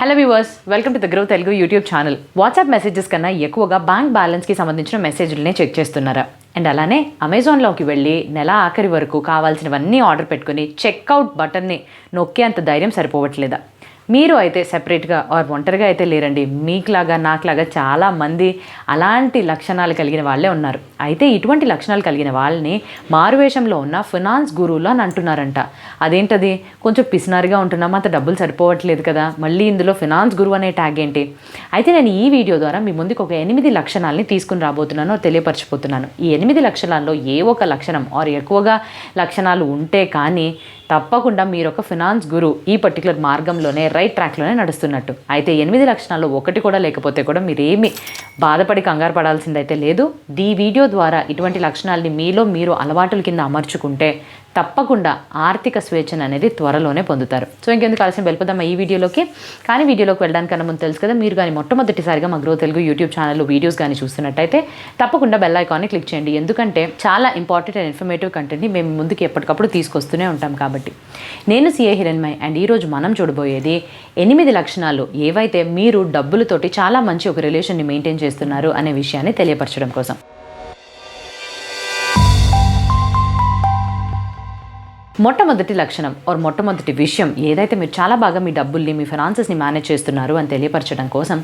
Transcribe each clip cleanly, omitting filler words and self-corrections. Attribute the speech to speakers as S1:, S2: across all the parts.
S1: Hello viewers, welcome to the grow Telugu YouTube channel. WhatsApp messages కన్నా ఎక్కువగా bank బ్యాలెన్స్కి సంబంధించిన మెసేజ్లనే check చేస్తున్నారా? అండ్ అలానే అమెజాన్లోకి వెళ్ళి నెల ఆఖరి వరకు కావాల్సినవన్నీ ఆర్డర్ పెట్టుకుని చెక్అవుట్ బటన్ని నొక్కేంత ధైర్యం సరిపోవట్లేదా? మీరు అయితే సెపరేట్గా ఆర్ ఒంటరిగా అయితే లేరండి. మీకులాగా నాకులాగా చాలామంది అలాంటి లక్షణాలు కలిగిన వాళ్ళే ఉన్నారు. అయితే ఇటువంటి లక్షణాలు కలిగిన వాళ్ళని మారువేషంలో ఉన్న ఫినాన్స్ గురువులు అని అంటున్నారంట. అదేంటది? కొంచెం పిసినారిగా ఉంటున్నాం, అంత డబ్బులు సరిపోవట్లేదు కదా, మళ్ళీ ఇందులో ఫినాన్స్ గురువు అనే ట్యాగ్ ఏంటి? అయితే నేను ఈ వీడియో ద్వారా మీ ముందుకు ఒక 8 లక్షణాలని తీసుకుని రాబోతున్నాను, తెలియపరచిపోతున్నాను. ఈ 8 లక్షణాల్లో ఏ ఒక లక్షణం ఆర్ ఎక్కువగా లక్షణాలు ఉంటే కానీ తప్పకుండా మీరు ఒక ఫినాన్స్ గురు ఈ పర్టికులర్ మార్గంలోనే రైట్ ట్రాక్లోనే నడుస్తున్నట్టు. అయితే 8 లక్షణాల్లో ఒకటి కూడా లేకపోతే కూడా మీరేమీ బాధపడి కంగారు పడాల్సిందైతే లేదు. ఈ వీడియో ద్వారా ఇటువంటి లక్షణాలని మీలో మీరు అలవాటుల కింద అమర్చుకుంటే తప్పకుండా ఆర్థిక స్వేచ్ఛను అనేది త్వరలోనే పొందుతారు. సో ఇంకెందుకు ఆలస్యం, వెళ్ళిపోదాం ఈ వీడియోలోకి. కానీ వీడియోలోకి వెళ్ళడానికన్నా ముందు తెలుసు కదా, మీరు కానీ మొట్టమొదటిసారిగా మా గ్రో తెలుగు యూట్యూబ్ ఛానల్లో వీడియోస్ కానీ చూస్తున్నట్టయితే తప్పకుండా బెల్ ఐకాన్ని క్లిక్ చేయండి. ఎందుకంటే చాలా ఇంపార్టెంట్ అండ్ ఇన్ఫర్మేటివ్ కంటెంట్ని మేము ముందుకు ఎప్పటికప్పుడు తీసుకొస్తూనే ఉంటాం కాబట్టి. నేను సిఏ హిరణ్మయ్ అండ్ ఈరోజు మనం చూడబోయేది 8 లక్షణాలు ఏవైతే మీరు డబ్బులతోటి చాలా మంచి ఒక రిలేషన్ని మెయింటైన్ చేస్తున్నారు అనే విషయాన్ని తెలియపరచడం కోసం. మొట్టమొదటి లక్షణం ఆర్ మొట్టమొదటి విషయం ఏదైతే మీరు చాలా బాగా మీ డబ్బుల్ని మీ ఫైనాన్సెస్ని మేనేజ్ చేస్తున్నారు అని తెలియపరచడం కోసం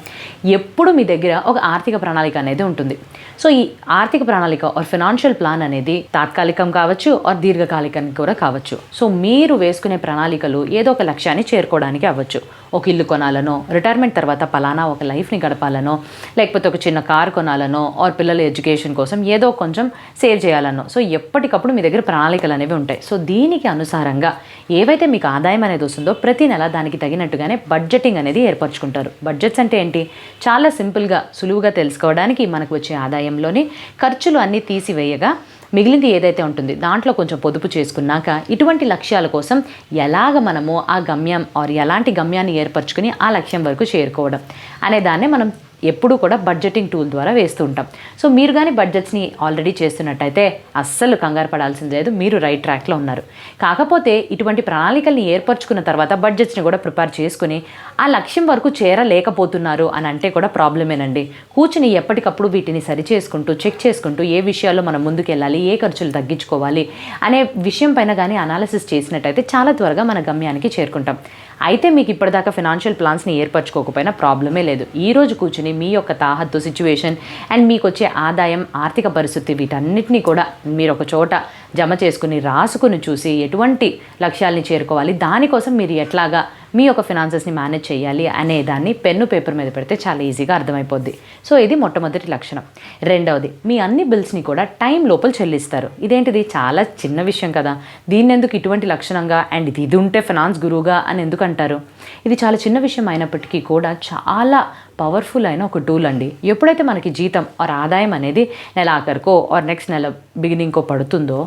S1: ఎప్పుడు మీ దగ్గర ఒక ఆర్థిక ప్రణాళిక అనేది ఉంటుంది. సో ఈ ఆర్థిక ప్రణాళిక ఆర్ ఫైనాన్షియల్ ప్లాన్ అనేది తాత్కాలికం కావచ్చు ఆర్ దీర్ఘకాలికం కూడా కావచ్చు. సో మీరు వేసుకునే ప్రణాళికలు ఏదో ఒక లక్ష్యాన్ని చేరుకోవడానికి అవ్వచ్చు. ఒక ఇల్లు కొనాలనో, రిటైర్మెంట్ తర్వాత పలానా ఒక లైఫ్ని గడపాలనో, లేకపోతే ఒక చిన్న కార్ కొనాలనో ఆర్ పిల్లల ఎడ్యుకేషన్ కోసం ఏదో కొంచెం సేవ్ చేయాలనో. సో ఎప్పటికప్పుడు మీ దగ్గర ప్రణాళికలు అనేవి ఉంటాయి. సో దీనికి అనుసారంగా ఏవైతే మీకు ఆదాయం అనేది వస్తుందో ప్రతి నెల దానికి తగినట్టుగానే బడ్జెటింగ్ అనేది ఏర్పరచుకుంటారు. బడ్జెట్స్ అంటే ఏంటి? చాలా సింపుల్గా సులువుగా తెలుసుకోవడానికి మనకు వచ్చే ఆదాయంలోని ఖర్చులు అన్నీ తీసివేయగా మిగిలింది ఏదైతే ఉంటుంది దాంట్లో కొంచెం పొదుపు చేసుకున్నాక ఇటువంటి లక్ష్యాల కోసం ఎలాగ మనము ఆ గమ్యం ఆర్ ఎలాంటి గమ్యాన్ని ఏర్పరచుకుని ఆ లక్ష్యం వరకు చేరుకోవడం అనే దాన్ని మనం ఎప్పుడూ కూడా బడ్జెటింగ్ టూల్ ద్వారా వేస్తూ ఉంటాం. సో మీరు కానీ బడ్జెట్స్ని ఆల్రెడీ చేస్తున్నట్టయితే అస్సలు కంగారు పడాల్సింది లేదు, మీరు రైట్ ట్రాక్లో ఉన్నారు. కాకపోతే ఇటువంటి ప్రణాళికల్ని ఏర్పరచుకున్న తర్వాత బడ్జెట్స్ని కూడా ప్రిపేర్ చేసుకుని ఆ లక్ష్యం వరకు చేరలేకపోతున్నారు అని అంటే కూడా ప్రాబ్లమేనండి. కూర్చుని ఎప్పటికప్పుడు వీటిని సరి చేసుకుంటూ చెక్ చేసుకుంటూ ఏ విషయాల్లో మనం ముందుకు వెళ్ళాలి, ఏ ఖర్చులు తగ్గించుకోవాలి అనే విషయం పైన కానీ అనాలిసిస్ చేసినట్టయితే చాలా త్వరగా మన గమ్యానికి చేరుకుంటాం. అయితే మీకు ఇప్పటిదాకా ఫైనాన్షియల్ ప్లాన్స్ని ఏర్పరచుకోకపోయినా ప్రాబ్లమే లేదు. ఈరోజు కూర్చుని మీ యొక్క తాహత్తు సిచ్యువేషన్ అండ్ మీకు వచ్చే ఆదాయం, ఆర్థిక పరిస్థితి వీటన్నిటినీ కూడా మీరు ఒక చోట జమ చేసుకుని రాసుకుని చూసి ఎటువంటి లక్ష్యాలని చేరుకోవాలి, దానికోసం మీరు ఎట్లాగా మీ యొక్క ఫినాన్సెస్ని మేనేజ్ చేయాలి అనే దాన్ని పెన్ను పేపర్ మీద పెడితే చాలా ఈజీగా అర్థమైపోద్ది. సో ఇది మొట్టమొదటి లక్షణం. రెండవది, మీ అన్ని బిల్స్ని కూడా టైం లోపల చెల్లిస్తారు. ఇదేంటిది? చాలా చిన్న విషయం కదా, దీన్ని ఎందుకు ఇటువంటి లక్షణంగా అండ్ ఇది ఉంటే ఫినాన్స్ గురువుగా అని ఎందుకు అంటారు? ఇది చాలా చిన్న విషయం అయినప్పటికీ కూడా చాలా పవర్ఫుల్ అయిన ఒక టూల్ అండి. ఎప్పుడైతే మనకి జీతం ఆర్ ఆదాయం అనేది నెల ఆఖరికో ఆర్ నెక్స్ట్ నెల బిగినింగ్కో పడుతుందో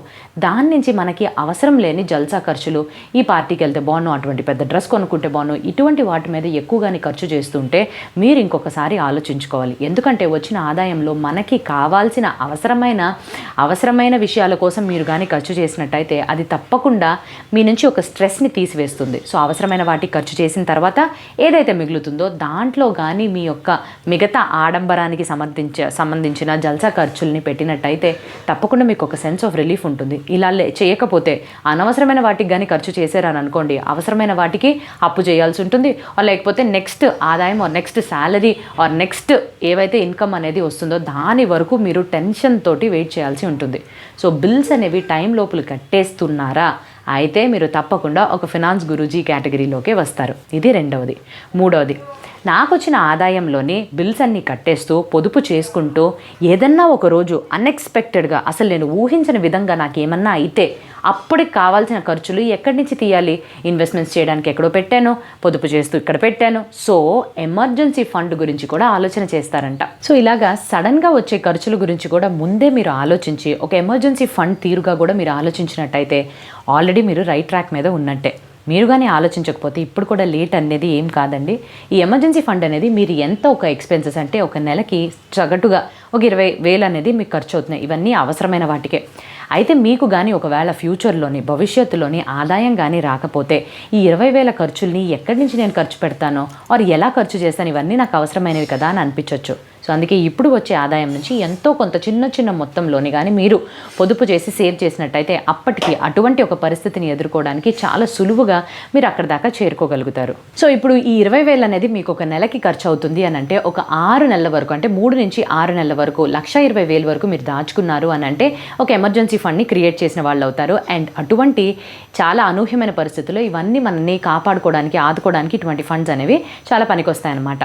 S1: దాని నుంచి మనకి అవసరం లేని జల్సా ఖర్చులు, ఈ పార్టీకి వెళ్తే బాగున్నాను, అటువంటి పెద్ద డ్రెస్ కొనుక్కుంటే బాగున్నాను, ఇటువంటి వాటి మీద ఎక్కువగానే ఖర్చు చేస్తుంటే మీరు ఇంకొకసారి ఆలోచించుకోవాలి. ఎందుకంటే వచ్చిన ఆదాయంలో మనకి కావాల్సిన అవసరమైన విషయాల కోసం మీరు కానీ ఖర్చు చేసినట్టయితే అది తప్పకుండా మీ నుంచి ఒక స్ట్రెస్ని తీసివేస్తుంది. సో అవసరమైన వాటికి ఖర్చు చేసిన తర్వాత ఏదైతే మిగులుతుందో దాంట్లో కానీ మీ యొక్క మిగతా ఆడంబరానికి సంబంధించిన జల్సా ఖర్చుల్ని పెట్టినట్టయితే తప్పకుండా మీకు ఒక సెన్స్ ఆఫ్ రిలీఫ్ ఉంటుంది. ఇలా చేయకపోతే అనవసరమైన వాటికి కానీ ఖర్చు చేశారని అనుకోండి, అవసరమైన వాటికి అప్పు చేయాల్సి ఉంటుంది. లేకపోతే నెక్స్ట్ ఆదాయం or next salary or next ఏవైతే ఇన్కమ్ అనేది వస్తుందో దాని వరకు మీరు టెన్షన్ తోటి వెయిట్ చేయాల్సి ఉంటుంది. సో బిల్స్ అనేవి టైం లోపల కట్టేస్తున్నారా? అయితే మీరు తప్పకుండా ఒక ఫినాన్స్ గురూజీ కేటగిరీలోకే వస్తారు. ఇది రెండవది. మూడవది, నాకు వచ్చిన ఆదాయంలోని బిల్స్ అన్నీ కట్టేస్తూ పొదుపు చేసుకుంటూ ఏదన్నా ఒక రోజు అన్ఎక్స్పెక్టెడ్గా అసలు నేను ఊహించని విధంగా నాకేమన్నా అయితే అప్పటికి కావాల్సిన ఖర్చులు ఎక్కడి నుంచి తీయాలి? ఇన్వెస్ట్మెంట్స్ చేయడానికి ఎక్కడో పెట్టాను, పొదుపు చేస్తూ ఇక్కడ పెట్టాను. సో ఎమర్జెన్సీ ఫండ్ గురించి కూడా ఆలోచన చేస్తారంట. సో ఇలాగా సడన్గా వచ్చే ఖర్చుల గురించి కూడా ముందే మీరు ఆలోచించి ఒక ఎమర్జెన్సీ ఫండ్ తీరుగా కూడా మీరు ఆలోచించినట్టయితే ఆల్రెడీ మీరు రైట్ ట్రాక్ మీద ఉన్నట్టే. మీరు కానీ ఆలోచించకపోతే ఇప్పుడు కూడా లేట్ అనేది ఏం కాదండి. ఈ ఎమర్జెన్సీ ఫండ్ అనేది మీరు ఎంత ఒక ఎక్స్పెన్సెస్ అంటే ఒక నెలకి సగటుగా ఒక 20,000 అనేది మీకు ఖర్చు అవుతున్నాయి. ఇవన్నీ అవసరమైన వాటికే. అయితే మీకు కానీ ఒకవేళ ఫ్యూచర్లోని భవిష్యత్తులోని ఆదాయం కానీ రాకపోతే ఈ 20,000 ఖర్చుల్ని ఎక్కడి నుంచి నేను ఖర్చు పెడతానో ఆర్ ఎలా ఖర్చు చేస్తాను, ఇవన్నీ నాకు అవసరమైనవి కదా అని అనిపించవచ్చు. సో అందుకే ఇప్పుడు వచ్చే ఆదాయం నుంచి ఎంతో కొంత చిన్న చిన్న మొత్తంలోని కానీ మీరు పొదుపు చేసి సేవ్ చేసినట్టయితే అప్పటికి అటువంటి ఒక పరిస్థితిని ఎదుర్కోవడానికి చాలా సులువుగా మీరు అక్కడ దాకా చేరుకోగలుగుతారు. సో ఇప్పుడు ఈ 20,000 అనేది మీకు ఒక నెలకి ఖర్చు అవుతుంది అని అంటే ఒక 6 నెలల వరకు, అంటే 3 నుంచి 6 నెలల వరకు 1,20,000 వరకు మీరు దాచుకున్నారు అని అంటే ఒక ఎమర్జెన్సీ ఫండ్ని క్రియేట్ చేసిన వాళ్ళు అవుతారు. అండ్ అటువంటి చాలా అనూహ్యమైన పరిస్థితుల్లో ఇవన్నీ మనల్ని కాపాడుకోవడానికి, ఆదుకోవడానికి ఇటువంటి ఫండ్స్ అనేవి చాలా పనికొస్తాయన్నమాట.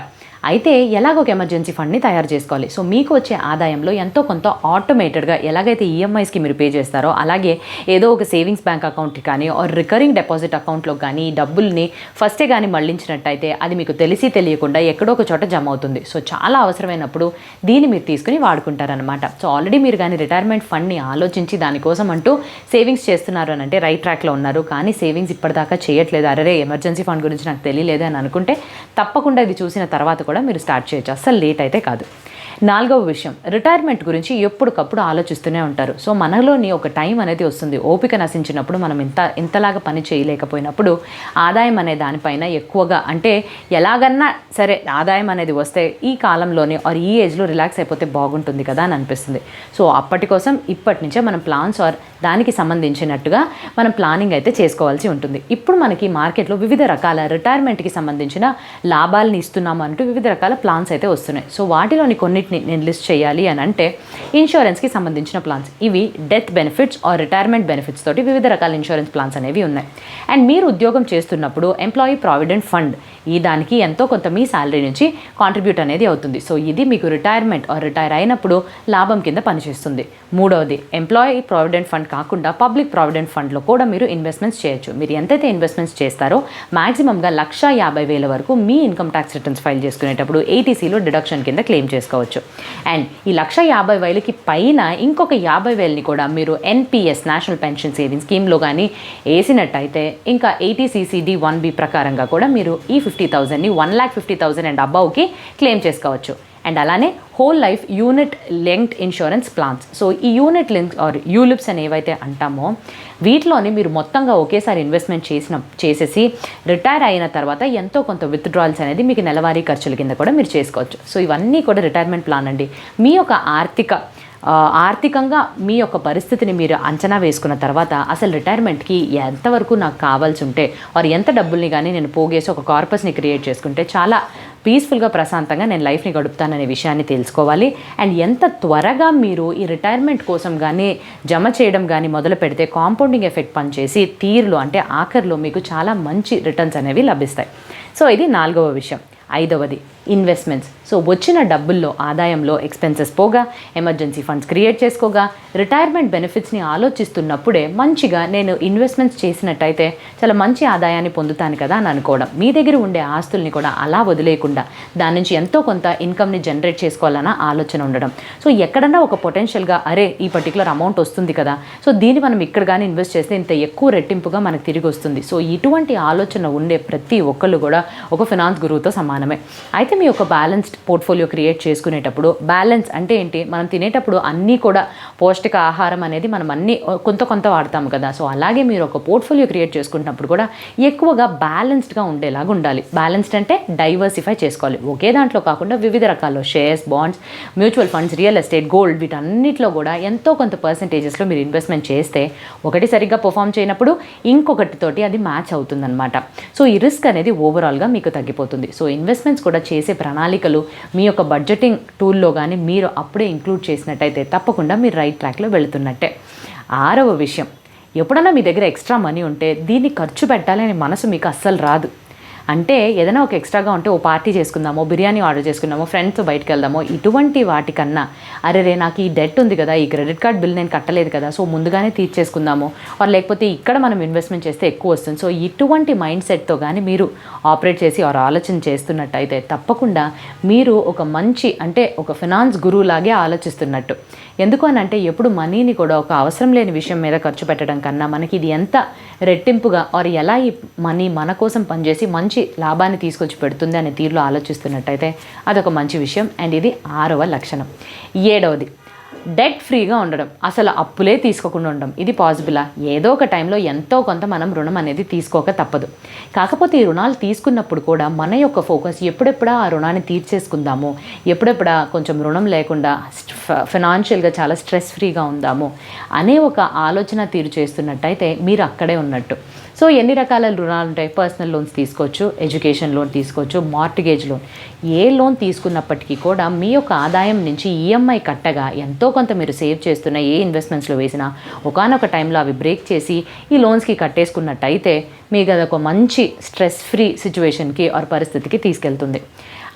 S1: అయితే ఎలాగ ఒక ఎమర్జెన్సీ ఫండ్ని తయారు చేసుకోవాలి. సో మీకు వచ్చే ఆదాయంలో ఎంతో కొంత ఆటోమేటెడ్గా ఎలాగైతే ఈఎంఐస్కి మీరు పే చేస్తారో అలాగే ఏదో ఒక సేవింగ్స్ బ్యాంక్ అకౌంట్ కానీ ఆర్ రికరింగ్ డిపాజిట్ అకౌంట్లో కానీ ఈ డబ్బుల్ని ఫస్టే కానీ మళ్లించినట్టయితే అది మీకు తెలిసి తెలియకుండా ఎక్కడో ఒక చోట జమ అవుతుంది. సో చాలా అవసరమైనప్పుడు దీన్ని మీరు తీసుకుని వాడుకుంటారనమాట. సో ఆల్రెడీ మీరు కానీ రిటైర్మెంట్ ఫండ్ని ఆలోచించి దానికోసం అంటూ సేవింగ్స్ చేస్తున్నారు అని అంటే రైట్ ట్రాక్లో ఉన్నారు. కానీ సేవింగ్స్ ఇప్పటిదాకా చేయట్లేదు, అరే ఎమర్జెన్సీ ఫండ్ గురించి నాకు తెలియలేదు అని అనుకుంటే తప్పకుండా ఇది చూసిన తర్వాత కూడా మీరు స్టార్ట్ చేయొచ్చు, అస్సలు లేట్ అయితే కాదు. 4వ విషయం, రిటైర్మెంట్ గురించి ఎప్పటికప్పుడు ఆలోచిస్తూనే ఉంటారు. సో మనలోని ఒక టైం అనేది వస్తుంది, ఓపిక నశించినప్పుడు మనం ఇంతలాగా పని చేయలేకపోయినప్పుడు ఆదాయం అనే దానిపైన ఎక్కువగా అంటే ఎలాగన్నా సరే ఆదాయం అనేది వస్తే ఈ కాలంలోనే ఆర్ ఈ ఏజ్లో రిలాక్స్ అయిపోతే బాగుంటుంది కదా అని అనిపిస్తుంది. సో అప్పటి కోసం ఇప్పటి నుంచే మనం ప్లాన్స్ ఆర్ దానికి సంబంధించినట్టుగా మనం ప్లానింగ్ అయితే చేసుకోవాల్సి ఉంటుంది. ఇప్పుడు మనకి మార్కెట్లో వివిధ రకాల రిటైర్మెంట్కి సంబంధించిన లాభాలను ఇస్తున్నాము అంటూ వివిధ రకాల ప్లాన్స్ అయితే వస్తున్నాయి. సో వాటిలోని కొన్నిటిని నేను లిస్ట్ చేయాలి అని అంటే ఇన్సూరెన్స్కి సంబంధించిన ప్లాన్స్, ఇవి death benefits or retirement benefits తోటి వివిధ రకాల ఇన్సూరెన్స్ ప్లాన్స్ అనేవి ఉన్నాయి. అండ్ మీరు ఉద్యోగం చేస్తున్నప్పుడు ఎంప్లాయీ ప్రావిడెంట్ ఫండ్, ఈ దానికి ఎంతో కొంత మీ శాలరీ నుంచి కాంట్రిబ్యూట్ అనేది అవుతుంది. సో ఇది మీకు రిటైర్మెంట్ ఆర్ రిటైర్ అయినప్పుడు లాభం కింద పనిచేస్తుంది. 3వది, ఎంప్లాయీ ప్రావిడెంట్ ఫండ్ కాకుండా పబ్లిక్ ప్రావిడెంట్ ఫండ్లో కూడా మీరు ఇన్వెస్ట్మెంట్స్ చేయొచ్చు. మీరు ఎంతైతే ఇన్వెస్ట్మెంట్స్ చేస్తారో మ్యాక్సిమంగా 1,50,000 వరకు మీ ఇన్కమ్ ట్యాక్స్ రిటర్న్స్ ఫైల్ చేసుకునేటప్పుడు ఏటీసీలో డిడక్షన్ కింద క్లెయిమ్ చేసుకోవచ్చు. అండ్ ఈ 1,50,000కి పైన ఇంకొక 50,000ని కూడా మీరు ఎన్పిఎస్ నేషనల్ పెన్షన్ సేవింగ్ స్కీమ్లో కానీ వేసినట్టయితే ఇంకా ఏటీసీసీడీ 1B ప్రకారంగా కూడా మీరు ఈ 50,000ని 1,50,000 అండ్ అబౌవ్కి క్లెయిమ్ చేసుకోవచ్చు. అండ్ అలానే whole life unit linked insurance plans. So ఈ యూనిట్ లింక్ ఆర్ యూలిప్స్ అని ఏవైతే అంటామో వీటిలోని మీరు మొత్తంగా ఒకేసారి ఇన్వెస్ట్మెంట్ చేసేసి రిటైర్ అయిన తర్వాత ఎంతో కొంత విత్డ్రాల్స్ అనేది మీకు నెలవారీ ఖర్చుల కింద కూడా మీరు చేసుకోవచ్చు. సో ఇవన్నీ కూడా రిటైర్మెంట్ ప్లాన్ అండి. మీ యొక్క ఆర్థికంగా మీ యొక్క పరిస్థితిని మీరు అంచనా వేసుకున్న తర్వాత అసలు రిటైర్మెంట్కి ఎంతవరకు నాకు కావాల్సి ఉంటే వారు ఎంత డబ్బుల్ని కానీ నేను పోగేసి ఒక కార్పస్ని క్రియేట్ చేసుకుంటే చాలా పీస్ఫుల్గా ప్రశాంతంగా నేను లైఫ్ని గడుపుతాననే విషయాన్ని తెలుసుకోవాలి. అండ్ ఎంత త్వరగా మీరు ఈ రిటైర్మెంట్ కోసం కానీ జమ చేయడం కానీ మొదలు పెడితే కాంపౌండింగ్ ఎఫెక్ట్ పనిచేసి తీరులో అంటే ఆఖరిలో మీకు చాలా మంచి రిటర్న్స్ అనేవి లభిస్తాయి. సో ఇది 4వ విషయం. 5వది ఇన్వెస్ట్మెంట్స్. సో వచ్చిన డబ్బుల్లో ఆదాయంలో ఎక్స్పెన్సెస్ పోగా ఎమర్జెన్సీ ఫండ్స్ క్రియేట్ చేసుకోగా రిటైర్మెంట్ బెనిఫిట్స్ని ఆలోచిస్తున్నప్పుడే మంచిగా నేను ఇన్వెస్ట్మెంట్స్ చేసినట్టయితే చాలా మంచి ఆదాయాన్ని పొందుతాను కదా అని అనుకోవడం, మీ దగ్గర ఉండే ఆస్తుల్ని కూడా అలా వదిలేయకుండా దాని నుంచి ఎంతో కొంత ఇన్కమ్ని జనరేట్ చేసుకోవాలన్న ఆలోచన ఉండడం. సో ఎక్కడన్నా ఒక పొటెన్షియల్గా అరే ఈ పర్టికులర్ అమౌంట్ వస్తుంది కదా, సో దీన్ని మనం ఇక్కడ కానీ ఇన్వెస్ట్ చేస్తే ఇంత ఎక్కువ రెట్టింపుగా మనకు తిరిగి వస్తుంది. సో ఇటువంటి ఆలోచన ఉండే ప్రతి ఒక్కళ్ళు కూడా ఒక ఫినాన్స్ గురువుతో సమానమే. అయితే మీ ఒక బ్యాలెన్స్డ్ పోర్ట్ఫోలియో క్రియేట్ చేసుకునేటప్పుడు, బ్యాలెన్స్ అంటే ఏంటి, మనం తినేటప్పుడు అన్నీ కూడా పౌష్టిక ఆహారం అనేది మనం అన్నీ కొంత వాడతాము కదా. సో అలాగే మీరు ఒక పోర్ట్ఫోలియో క్రియేట్ చేసుకుంటున్నప్పుడు కూడా ఎక్కువగా బ్యాలెన్స్డ్గా ఉండేలాగా ఉండాలి. బ్యాలెన్స్డ్ అంటే డైవర్సిఫై చేసుకోవాలి, ఒకే దాంట్లో కాకుండా వివిధ రకాల shares, bonds, mutual funds, real estate, gold, వీటన్నిటిలో కూడా ఎంతో కొంత పర్సెంటేజెస్లో మీరు ఇన్వెస్ట్మెంట్ చేస్తే ఒకటి సరిగ్గా పర్ఫామ్ చేయనప్పుడు ఇంకొకటితోటి అది మ్యాచ్ అవుతుందన్నమాట. సో ఈ రిస్క్ అనేది ఓవరాల్గా మీకు తగ్గిపోతుంది. సో ఇన్వెస్ట్మెంట్స్ కూడా చేసే ప్రణాళికలు మీ యొక్క బడ్జెటింగ్ టూల్లో కానీ మీరు అప్పుడే ఇంక్లూడ్ చేసినట్టయితే తప్పకుండా మీరు రైట్ ట్రాక్లో వెళుతున్నట్టే. 6వ విషయం, ఎప్పుడన్నా మీ దగ్గర ఎక్స్ట్రా మనీ ఉంటే దీన్ని ఖర్చు పెట్టాలని మనసు మీకు అస్సలు రాదు. అంటే ఏదైనా ఒక ఎక్స్ట్రాగా ఉంటే ఓ పార్టీ చేసుకుందామో, బిర్యానీ ఆర్డర్ చేసుకుందామో, ఫ్రెండ్స్ బయటకు వెళ్దామో, ఇటువంటి వాటికన్నా అరే నాకు ఈ డెట్ ఉంది కదా, ఈ క్రెడిట్ కార్డ్ బిల్ నేను కట్టలేదు కదా, సో ముందుగానే తీర్చేసుకుందాము, లేకపోతే ఇక్కడ మనం ఇన్వెస్ట్మెంట్ చేస్తే ఎక్కువ వస్తుంది. సో ఇటువంటి మైండ్ సెట్తో కానీ మీరు ఆపరేట్ చేసి ఆలోచన చేస్తున్నట్టయితే తప్పకుండా మీరు ఒక మంచి అంటే ఒక ఫినాన్స్ గురువులాగే ఆలోచిస్తున్నట్టు. ఎందుకు అని అంటే ఎప్పుడు మనీని కూడా ఒక అవసరం లేని విషయం మీద ఖర్చు పెట్టడం కన్నా మనకి ఇది ఎంత రెట్టింపుగా ఎలా ఈ మనీ మన కోసం పనిచేసి మంచి లాభాన్ని తీసుకొచ్చి పెడుతుంది అనే తీరులో ఆలోచిస్తున్నట్టయితే అదొక మంచి విషయం. అండ్ ఇది 6వ లక్షణం. 7వది డెట్ ఫ్రీగా ఉండడం, అసలు అప్పులే తీసుకోకుండా ఉండడం, ఇది పాసిబులా? ఏదో ఒక టైంలో ఎంతో కొంత మనం రుణం అనేది తీసుకోక తప్పదు. కాకపోతే ఈ రుణాలు తీసుకున్నప్పుడు కూడా మన యొక్క ఫోకస్ ఎప్పుడెప్పుడా ఆ రుణాన్ని తీర్చేసుకుందాము, ఎప్పుడెప్పుడా కొంచెం రుణం లేకుండా ఫైనాన్షియల్గా చాలా స్ట్రెస్ ఫ్రీగా ఉందాము అనే ఒక ఆలోచన తీరు చేస్తున్నట్టయితే మీరు అక్కడే ఉన్నట్టు. సో ఎన్ని రకాల రుణాలు ఉంటాయి? పర్సనల్ లోన్స్ తీసుకోవచ్చు, ఎడ్యుకేషన్ లోన్ తీసుకోవచ్చు, మార్టిగేజ్ లోన్. ఏ లోన్ తీసుకున్నప్పటికీ కూడా మీ యొక్క ఆదాయం నుంచి ఈఎంఐ కట్టగా ఎంతో కొంత మీరు సేవ్ చేస్తున్న ఏ ఇన్వెస్ట్మెంట్స్లో వేసినా ఒకానొక టైంలో అవి బ్రేక్ చేసి ఈ లోన్స్కి కట్టేసుకున్నట్టయితే మీకు అదొక మంచి స్ట్రెస్ ఫ్రీ సిచ్యువేషన్కి ఆర్ పరిస్థితికి తీసుకెళ్తుంది.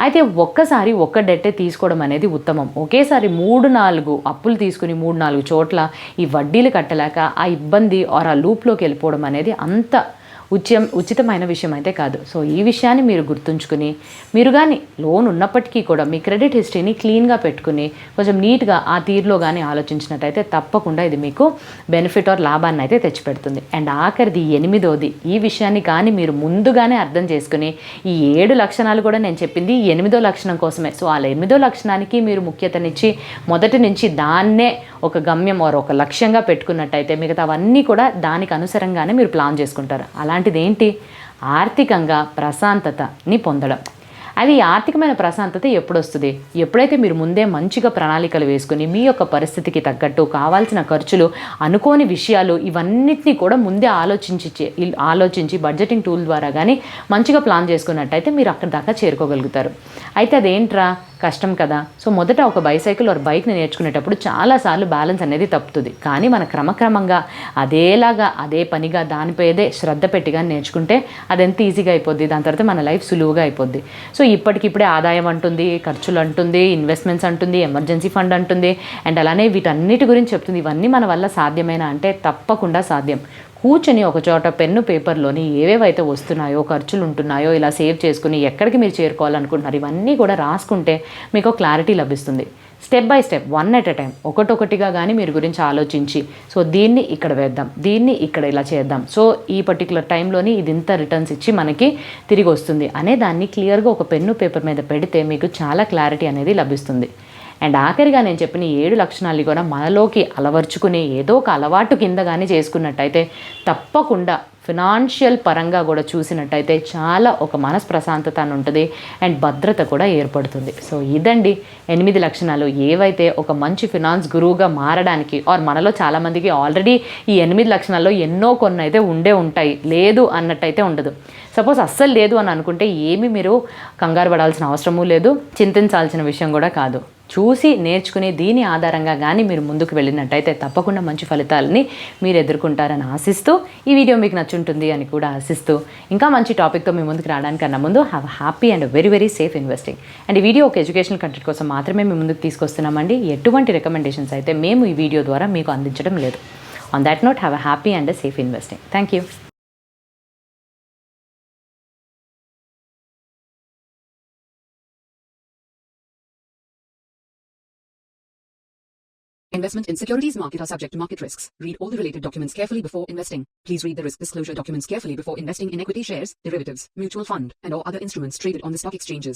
S1: అయితే ఒక్కసారి ఒక్క డెట్టే తీసుకోవడం అనేది ఉత్తమం. ఒకేసారి 3-4 అప్పులు తీసుకుని 3-4 చోట్ల ఈ వడ్డీలు కట్టలేక ఆ ఇబ్బంది ఆర్ ఆ లూప్లోకి వెళ్ళిపోవడం అనేది అంత ఉచితమైన విషయం అయితే కాదు. సో ఈ విషయాన్ని మీరు గుర్తుంచుకుని, మీరు కానీ లోన్ ఉన్నప్పటికీ కూడా మీ క్రెడిట్ హిస్టరీని క్లీన్గా పెట్టుకుని కొంచెం నీట్గా ఆ తీరులో కానీ ఆలోచించినట్టయితే తప్పకుండా ఇది మీకు బెనిఫిట్ ఆర్ లాభాన్ని అయితే తెచ్చిపెడుతుంది. అండ్ ఆఖరిది 8వది, ఈ విషయాన్ని కానీ మీరు ముందుగానే అర్థం చేసుకుని, ఈ 7 లక్షణాలు కూడా నేను చెప్పింది 8వ లక్షణం కోసమే. సో ఆ 8వ లక్షణానికి మీరు ముఖ్యతనిచ్చి మొదటి నుంచి దాన్నే ఒక గమ్యం ఆర్ ఒక లక్ష్యంగా పెట్టుకున్నట్టయితే మిగతావన్నీ కూడా దానికి అనుసరంగానే మీరు ప్లాన్ చేసుకుంటారు. అలాంటిది ఏంటి? ఆర్థికంగా ప్రశాంతతని పొందడం. అది ఆర్థికమైన ప్రశాంతత ఎప్పుడు వస్తుంది? ఎప్పుడైతే మీరు ముందే మంచిగా ప్రణాళికలు వేసుకుని మీ యొక్క పరిస్థితికి తగ్గట్టు కావాల్సిన ఖర్చులు, అనుకోని విషయాలు ఇవన్నిటినీ కూడా ముందే ఆలోచించి బడ్జెటింగ్ టూల్ ద్వారా కానీ మంచిగా ప్లాన్ చేసుకున్నట్టయితే మీరు అక్కడి దాకా చేరుకోగలుగుతారు. అయితే అదేంట్రా, కష్టం కదా. సో మొదట ఒక బైసైకిల్ ఆర్ బైక్ని నేర్చుకునేటప్పుడు చాలాసార్లు బ్యాలెన్స్ అనేది తప్పుతుంది. కానీ మన క్రమక్రమంగా అదే పనిగా దానిపైదే శ్రద్ధ పెట్టిగా నేర్చుకుంటే అది ఎంత ఈజీగా అయిపోద్ది. దాని తర్వాత మన లైఫ్ సులువుగా అయిపోద్ది. సో ఇప్పటికిప్పుడే ఆదాయం అంటుంది, ఖర్చులు అంటుంది, ఇన్వెస్ట్మెంట్స్ అంటుంది, ఎమర్జెన్సీ ఫండ్ అంటుంది, అండ్ అలానే వీటన్నిటి గురించి చెప్తుంది. ఇవన్నీ మన వల్ల సాధ్యమేనా అంటే తప్పకుండా సాధ్యం. కూర్చొని ఒక చోట పెన్ను పేపర్లోని ఏవేవైతే వస్తున్నాయో, ఖర్చులు ఉంటున్నాయో ఇలా సేవ్ చేసుకుని ఎక్కడికి మీరు చేరుకోవాలనుకుంటున్నారు ఇవన్నీ కూడా రాసుకుంటే మీకు క్లారిటీ లభిస్తుంది. Step by step, 1 at a time, ఒకటొకటిగా కానీ మీరు గురించి ఆలోచించి, సో దీన్ని ఇక్కడ వేద్దాం, దీన్ని ఇక్కడ ఇలా చేద్దాం, సో ఈ పర్టికులర్ టైంలోని ఇది ఇంత రిటర్న్స్ ఇచ్చి మనకి తిరిగి వస్తుంది అనే దాన్ని క్లియర్గా ఒక పెన్ను పేపర్ మీద పెడితే మీకు చాలా క్లారిటీ అనేది లభిస్తుంది. అండ్ ఆఖరిగా నేను చెప్పిన 7 లక్షణాలు కూడా మనలోకి అలవర్చుకుని ఏదో ఒక అలవాటు కింద కానీ చేసుకున్నట్టయితే తప్పకుండా ఫినాన్షియల్ పరంగా కూడా చూసినట్టయితే చాలా ఒక మనస్ప్రశాంతత ఉంటుంది అండ్ భద్రత కూడా ఏర్పడుతుంది. సో ఇదండి 8 లక్షణాలు, ఏవైతే ఒక మంచి ఫినాన్స్ గురువుగా మారడానికి ఆర్ మనలో చాలామందికి ఆల్రెడీ ఈ 8 లక్షణాల్లో ఎన్నో కొన్ని అయితే ఉంటాయి, లేదు అన్నట్టయితే ఉండదు. సపోజ్ అస్సలు లేదు అని అనుకుంటే ఏమీ మీరు కంగారు పడాల్సిన అవసరమూ లేదు, చింతించాల్సిన విషయం కూడా కాదు. చూసి నేర్చుకుని దీని ఆధారంగా కానీ మీరు ముందుకు వెళ్ళినట్టయితే తప్పకుండా మంచి ఫలితాలని మీరు ఎదుర్కొంటారని ఆశిస్తూ, ఈ వీడియో మీకు నచ్చుంటుంది అని కూడా ఆశిస్తూ, ఇంకా మంచి టాపిక్తో మీ ముందుకు రావడానికన్నా ముందు have happy and very very safe investing. And ఈ వీడియో ఒక ఎడ్యుకేషనల్ కంటెంట్ కోసం మాత్రమే మీ ముందుకు తీసుకొస్తున్నామండి. ఎటువంటి రికమెండేషన్స్ అయితే మేము ఈ వీడియో ద్వారా మీకు అందించడం లేదు. On that note, have happy and safe investing. Thank you.
S2: Investment in securities market are subject to market risks. Read all the related documents carefully before investing. Please read the risk disclosure documents carefully before investing in equity shares, derivatives, mutual fund, and or other instruments traded on the stock exchanges.